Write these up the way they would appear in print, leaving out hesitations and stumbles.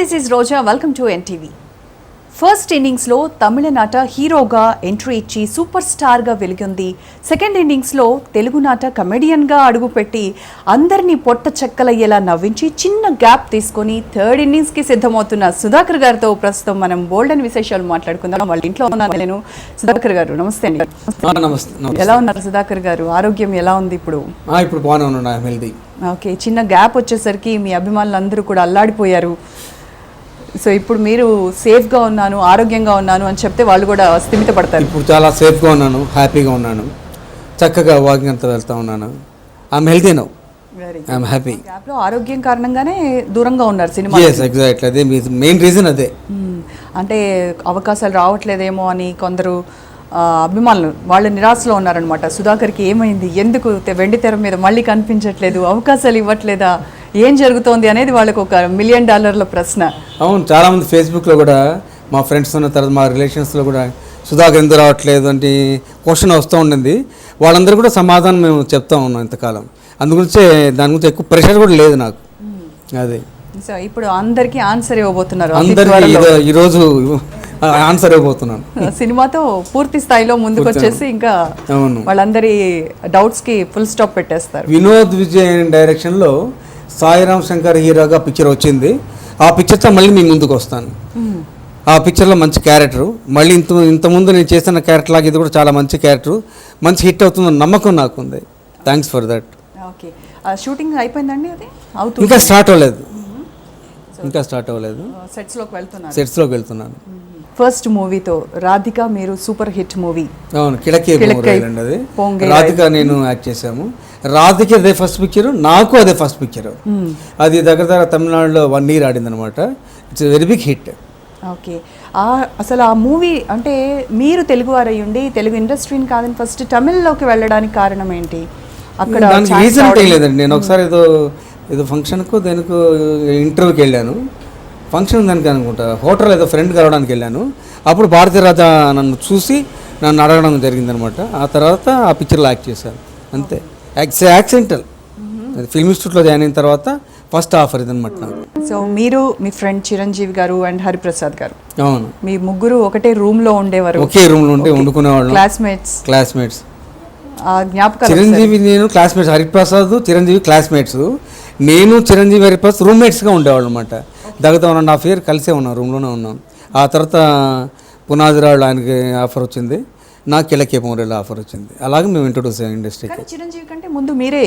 this is Roja. Welcome to NTV. First ఇన్నింగ్స్లో తమిళనాట హీరోగా ఎంట్రీ ఇచ్చి సూపర్ స్టార్గా వెలిగింది. సెకండ్ ఇన్నింగ్స్లో తెలుగునాట కమెడియన్గా అడుగుపెట్టి అందరినీ పొట్ట చెక్కలయ్యేలా నవ్వించి చిన్న గ్యాప్ తీసుకొని థర్డ్ ఇన్నింగ్స్కి సిద్ధమవుతున్న సుధాకర్ గారితో ప్రస్తుతం మనం బోల్డ్ అని విశేషాలు మాట్లాడుకుందాం. వాళ్ళ ఇంట్లో ఉన్నాను నేను. సుధాకర్ గారు నమస్తే అండి. ఎలా ఉన్నారు సుధాకర్ గారు? ఆరోగ్యం ఎలా ఉంది ఇప్పుడు? ఇప్పుడు బాగానే ఉన్నాను, హెల్దీ. ఓకే, చిన్న గ్యాప్ వచ్చేసరికి మీ అభిమానులు అందరూ కూడా అల్లాడిపోయారు. సో ఇప్పుడు మీరు సేఫ్గా ఉన్నాను, ఆరోగ్యంగా ఉన్నాను అని చెప్తే వాళ్ళు కూడా స్థిమిత పడతారు. ఇప్పుడు చాలా సేఫ్గా ఉన్నాను, హ్యాపీగా ఉన్నాను, చక్కగా వాకింగ్ అంతా వెళ్తూ ఉన్నాను. I'm healthy now, I'm happy. గ్యాప్లో ఆరోగ్యం కారణంగానే దూరంగా ఉన్నారు సినిమా. ఎగ్జాక్ట్లీ, అదే మెయిన్ రీజన్. అదే అంటే అవకాశాలు రావట్లేదేమో అని కొందరు అభిమానులు వాళ్ళు నిరాశలో ఉన్నారనమాట. సుధాకర్కి ఏమైంది, ఎందుకు వెండి తెర మీద మళ్ళీ కనిపించట్లేదు, అవకాశాలు ఇవ్వట్లేదా, ఏం జరుగుతోంది అనేది వాళ్ళకు ఒక $1 మిలియన్ ప్రశ్న. అవును, చాలామంది ఫేస్బుక్లో కూడా మా ఫ్రెండ్స్ ఉన్న తర్వాత మా రిలేషన్స్లో కూడా సుధాకర్ ఎందుకు రావట్లేదు అంటే క్వశ్చన్ వస్తూ ఉండింది. వాళ్ళందరూ కూడా సమాధానం మేము చెప్తా ఉన్నాం ఇంతకాలం. అందుగురించే దాని గురించి ఎక్కువ ప్రెషర్ కూడా లేదు నాకు. అదే సో ఇప్పుడు అందరికీ ఆన్సర్ ఇవ్వబోతున్నారు. అందరికీ ఈరోజు ఆన్సర్ ఇవ్వబోతున్నాను. సినిమాతో పూర్తి స్థాయిలో ముందుకు వచ్చేసి ఇంకా వాళ్ళందరి డౌట్స్కి ఫుల్ స్టాప్ పెట్టేస్తారు. వినోద్ విజయ్ డైరెక్షన్లో సాయిరామ్ శంకర్ హీరోగా పిక్చర్ వచ్చింది. ఆ పిక్చర్తో మళ్ళీ మీ ముందుకు వస్తాను. ఆ పిక్చర్లో మంచి క్యారెక్టరు, మళ్ళీ ఇంతకుముందు నేను చేసిన క్యారెక్టర్ లాగా ఇది కూడా చాలా మంచి క్యారెక్టరు, మంచి హిట్ అవుతుందని నమ్మకం నాకు ఉంది. Thanks for that. Okay, shooting అయిపోయిందండి? అది ఇంకా స్టార్ట్ అవ్వలేదు, సెట్స్లోకి వెళ్తున్నాను. ఫస్ట్ మూవీతో రాధిక మీరు సూపర్ హిట్ మూవీ. అవును, కిడకే అది రాధిక నేను యాక్ట్ చేశాము. రాధిక అదే ఫస్ట్ పిక్చర్, నాకు అదే ఫస్ట్ పిక్చర్. అది దగ్గర తమిళనాడులో 1 year ఆడింది అనమాట. It's very big hit. Okay, అసలు ఆ మూవీ అంటే మీరు తెలుగు వారయ్యుండి తెలుగు ఇండస్ట్రీని కాదని ఫస్ట్ తమిళ్లోకి వెళ్ళడానికి కారణం ఏంటి? అక్కడ దానికి రీజన్ ఏం లేదండి. నేను ఒకసారి ఏదో ఫంక్షన్కు దేనికో ఇంటర్వ్యూకి వెళ్ళాను. ఫంక్షన్ దానికి అనుకుంటా, హోటల్ ఏదో ఫ్రెండ్ కలవడానికి వెళ్ళాను. అప్పుడు భారతీరాజా నన్ను చూసి నన్ను అడగడం జరిగిందనమాట. ఆ తర్వాత ఆ పిక్చర్లో యాక్ట్ చేశాను, అంతే. యాక్సిడెంటల్. ఫిల్మ్ ఇన్స్టిట్యూట్లో జాయిన్ అయిన తర్వాత ఫస్ట్ ఆఫర్ ఇదనమాట నాకు. సో మీరు మీ ఫ్రెండ్ చిరంజీవి గారు అండ్ హరిప్రసాద్ గారు, అవును, మీ ముగ్గురు ఒకటే రూమ్లో ఉండేవారు. ఒకే రూమ్లో ఉండి వండుకునేవాళ్ళం. క్లాస్మేట్స్. చిరంజీవి నేను క్లాస్మేట్స్, హరిప్రసాద్ చిరంజీవి క్లాస్మేట్స్. నేను చిరంజీవి హరిప్రసాద్ రూమ్మేట్స్గా ఉండేవాళ్ళు అనమాట. దగ్గర 1.5 year కలిసే ఉన్నాం, రూమ్లోనే ఉన్నాం. ఆ తర్వాత పునాదిరాళ్ళు ఆయనకి ఆఫర్ వచ్చింది, నాకు కిలకే మోరేలో ఆఫర్ వచ్చింది. అలాగే మేము ఇంట్రొడ్యూస్ అయ్యాం ఇండస్ట్రీకి. చిరంజీవి కంటే ముందు మీరే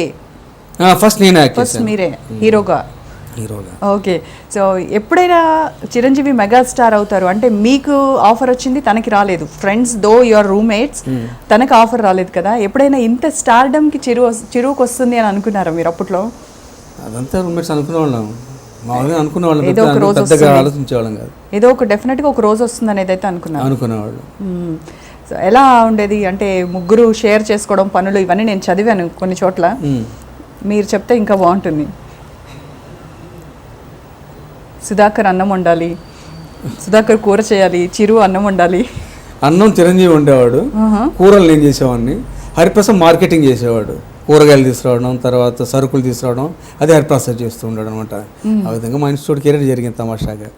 ఫస్ట్ నేను యాక్ట్ చేశాను, మీరే హీరోగా. ఓకే, సో ఎప్పుడైనా చిరంజీవి మెగాస్టార్ అవుతారు అంటే మీకు ఆఫర్ వచ్చింది, తనకి రాలేదు. ఫ్రెండ్స్ దో యువర్ రూమ్మేట్స్, తనకు ఆఫర్ రాలేదు కదా. ఎప్పుడైనా ఇంత స్టార్డమ్కి చిరువుకు వస్తుంది అని అనుకున్నారా మీరు అప్పట్లో? అదంతా రూమ్మేట్స్ అనుకునేవాళ్ళం, మామూలుగా అనుకునేవాళ్ళం, ఆలోచించేవాళ్ళం కాదు. ఏదో ఒక డెఫినెట్గా ఒక రోజు వస్తుంది అనేది అయితే అనుకునేవాళ్ళు. సో ఎలా ఉండేది అంటే ముగ్గురు షేర్ చేసుకోవడం పనులు ఇవన్నీ? నేను చదివాను కొన్ని చోట్ల, మీరు చెప్తే ఇంకా బాగుంటుంది. సుధాకర్ అన్నం వండాలి, సుధాకర్ కూర చేయాలి, చిరు అన్నం వండాలి. అన్నం చిరంజీవి ఉండేవాడు, కూరలు నేను చేసేవాడిని, హరిప్రసాద్ మార్కెటింగ్ చేసేవాడు. కూరగాయలు తీసుకురావడం, తర్వాత సరుకులు తీసుకురావడం, అదే హరిప్రసాద్ చేస్తూ ఉన్నాడు అనమాట. ఆ విధంగా మా ఇన్స్టిట్యూట్ కెరీర్ జరిగింది, తమాషాగా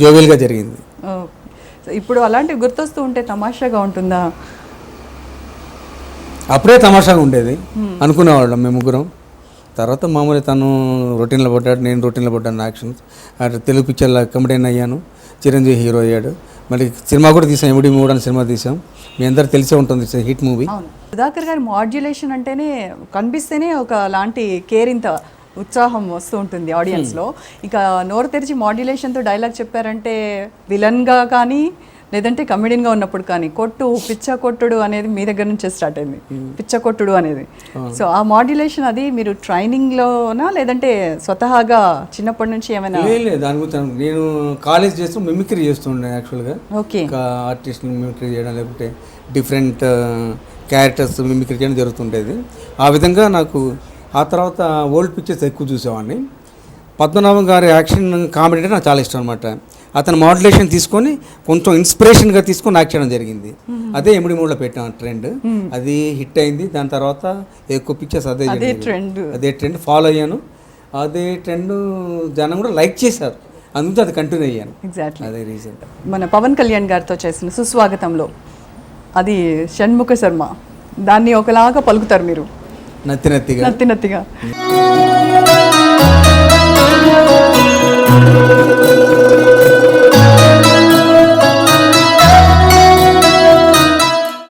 జోవియల్గా జరిగింది. ఇప్పుడు అలాంటివి గుర్తొస్తూ ఉంటే తమాషాగా ఉంటుందా? అప్పుడే తమాషాగా ఉండేది అనుకునేవాళ్ళం మేము ముగ్గురం. తర్వాత మామూలు తను రొటీన్లో పడ్డాడు, నేను రొటీన్లో పడ్డాను. యాక్షన్స్ అటు తెలుగు పిక్చర్లో కమెడియన్ అయ్యాను, చిరంజీవి హీరో అయ్యాడు. మళ్ళీ సినిమా కూడా తీసాం, ఎమిడి మూడు అని సినిమా తీసాం. మీ అందరికి తెలిసే ఉంటుంది, హిట్ మూవీ. సుధాకర్ గారి మాడ్యులేషన్ అంటేనే కనిపిస్తేనే ఒక లాంటి కేరింత ఉత్సాహం వస్తూ ఉంటుంది ఆడియన్స్లో. ఇక నోరు తెరిచి మాడ్యులేషన్తో డైలాగ్ చెప్పారంటే విలన్గా కానీ లేదంటే కమెడియన్గా ఉన్నప్పుడు కానీ పిచ్చ కొట్టుడు అనేది మీ దగ్గర నుంచే స్టార్ట్ అయింది, పిచ్చ కొట్టుడు అనేది. సో ఆ మాడ్యులేషన్ అది మీరు ట్రైనింగ్లోనా లేదంటే స్వతహాగా చిన్నప్పటి నుంచి ఏమైనా? దాని గురించి నేను కాలేజ్ చేస్తూ మిమిక్రీ చేస్తుండే యాక్చువల్గా. ఓకే, ఆర్టిస్ట్ని మిమిక్రీ చేయడం, లేకపోతే డిఫరెంట్ క్యారెక్టర్స్ మిమిక్రీ చేయడం జరుగుతుండేది. ఆ విధంగా నాకు ఆ తర్వాత ఓల్డ్ పిక్చర్స్ ఎక్కువ చూసేవాడిని. పద్మనాభం గారి యాక్షన్ కామెడీ అంటే నాకు చాలా ఇష్టం అనమాట. అతను మాడ్యులేషన్ తీసుకొని కొంచెం ఇన్స్పిరేషన్గా తీసుకొని యాక్ట్ చేయడం జరిగింది. అదే ఎమిడి మూడులో పెట్టాం ట్రెండ్, అది హిట్ అయింది. దాని తర్వాత ఎక్కువ పిక్చర్స్ అదే ట్రెండ్ ఫాలో అయ్యాను. అదే ట్రెండ్ జనం కూడా లైక్ చేశారు. అందుకే అది కంటిన్యూ అయ్యాను. ఎగ్జాక్ట్లీ. అదే రీజన్. మన పవన్ కళ్యాణ్ గారితో చేసిన సుస్వాగతంలో అది షణ్ముఖ శర్మ, దాన్ని ఒకలాగా పలుకుతారు మీరు, నత్తి నత్తిగా. నత్తి నత్తిగా.